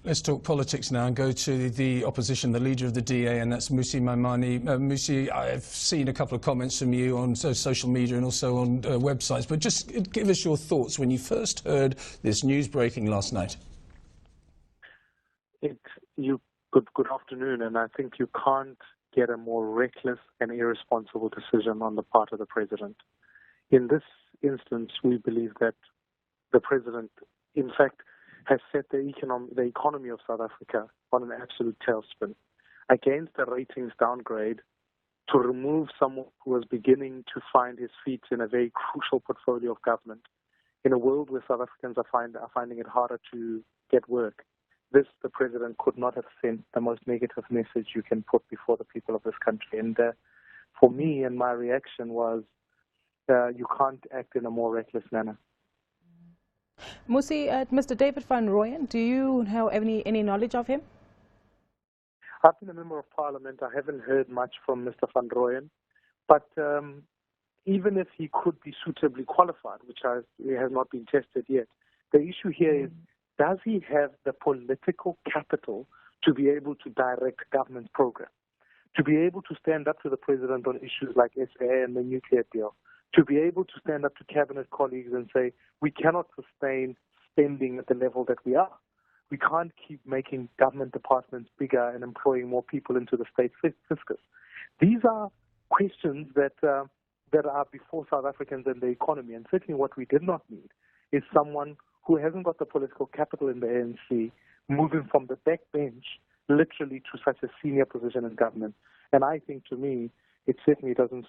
Let's talk politics now and go to the opposition, the leader of the DA, and that's Mmmusi Maimane. Mmmusi, I've seen a couple of comments from you on social media and also on websites, but just give us your thoughts when you first heard this news breaking last night. Good afternoon, and I think you can't get a more reckless and irresponsible decision on the part of the President. In this instance, we believe that the President, in fact, has set the economy of South Africa on an absolute tailspin. Against a ratings downgrade, to remove someone who was beginning to find his feet in a very crucial portfolio of government, in a world where South Africans are finding it harder to get work. The President could not have sent the most negative message you can put before the people of this country. And for me, and my reaction was, you can't act in a more reckless manner. Mmmusi, Mr. David van Rooyen, do you have any knowledge of him? I've been a member of Parliament. I haven't heard much from Mr. van Rooyen, but even if he could be suitably qualified, which has not been tested yet, the issue here is, does he have the political capital to be able to direct government program, to be able to stand up to the President on issues like SA and the nuclear deal, to be able to stand up to cabinet colleagues and say, we cannot sustain spending at the level that we are. We can't keep making government departments bigger and employing more people into the state fiscus. These are questions that are before South Africans and the economy. And certainly what we did not need is someone who hasn't got the political capital in the ANC moving from the backbench literally to such a senior position in government. And I think, to me, it certainly doesn't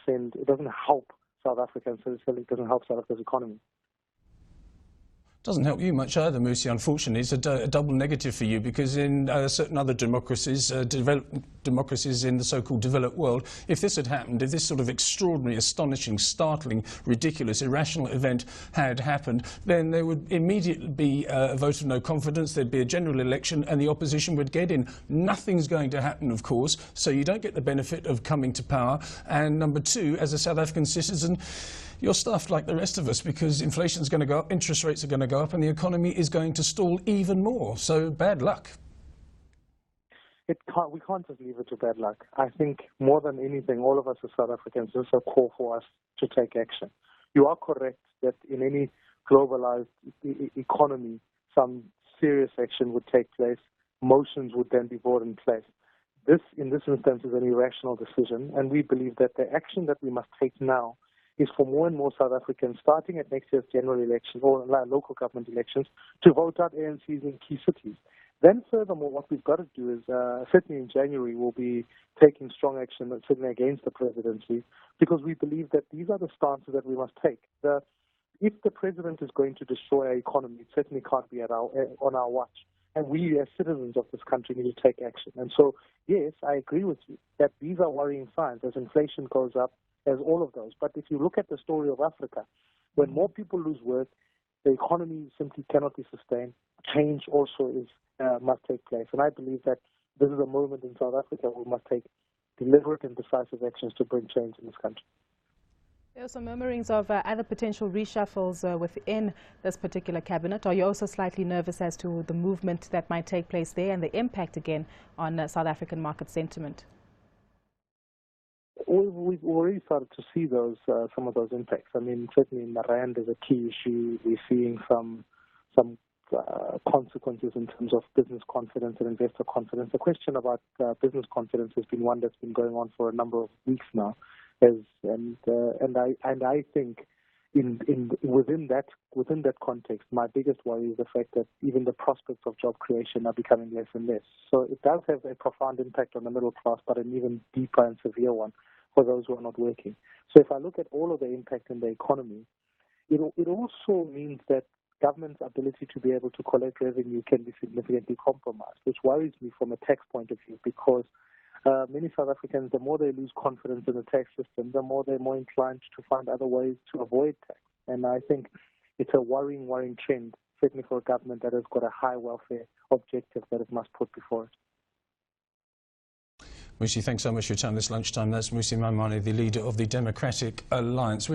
help South Africa, and certainly doesn't help South Africa's economy. Doesn't help you much either, Mmmusi, unfortunately. It's a double negative for you, because in certain other democracies, democracies in the so-called developed world, if this had happened, if this sort of extraordinary, astonishing, startling, ridiculous, irrational event had happened, then there would immediately be a vote of no confidence, there'd be a general election, and the opposition would get in. Nothing's going to happen, of course, so you don't get the benefit of coming to power. And number two, as a South African citizen, you're stuffed like the rest of us, because inflation's going to go up, interest rates are going to go up, and the economy is going to stall even more. So bad luck. We can't just leave it to bad luck. I think more than anything, all of us as South Africans, there's a call for us to take action. You are correct that in any globalized economy, some serious action would take place. Motions would then be brought in place. This, in this instance, is an irrational decision, and we believe that the action that we must take now is for more and more South Africans, starting at next year's general election or local government elections, to vote out ANCs in key cities. Then furthermore, what we've got to do is, certainly in January, we'll be taking strong action, certainly against the presidency, because we believe that these are the stances that we must take. If the President is going to destroy our economy, it certainly can't be on our watch. And we, as citizens of this country, need to take action. And so, yes, I agree with you that these are worrying signs as inflation goes up, as all of those. But if you look at the story of Africa, when more people lose work, the economy simply cannot be sustained. Change also must take place. And I believe that this is a moment in South Africa where we must take deliberate and decisive actions to bring change in this country. There are some murmurings of other potential reshuffles within this particular cabinet. Are you also slightly nervous as to the movement that might take place there and the impact again on South African market sentiment? We've already started to see some of those impacts. I mean, certainly in the Rand is a key issue. We're seeing some consequences in terms of business confidence and investor confidence. The question about business confidence has been one that's been going on for a number of weeks now, and I think within that context, my biggest worry is the fact that even the prospects of job creation are becoming less and less. So it does have a profound impact on the middle class, but an even deeper and severe one for those who are not working. So if I look at all of the impact in the economy, it also means that government's ability to be able to collect revenue can be significantly compromised, which worries me from a tax point of view, because many South Africans, the more they lose confidence in the tax system, the more they're more inclined to find other ways to avoid tax. And I think it's a worrying trend, certainly for a government that has got a high welfare objective that it must put before it. Mmmusi, thanks so much for your time this lunchtime. That's Mmmusi Maimane, the leader of the Democratic Alliance.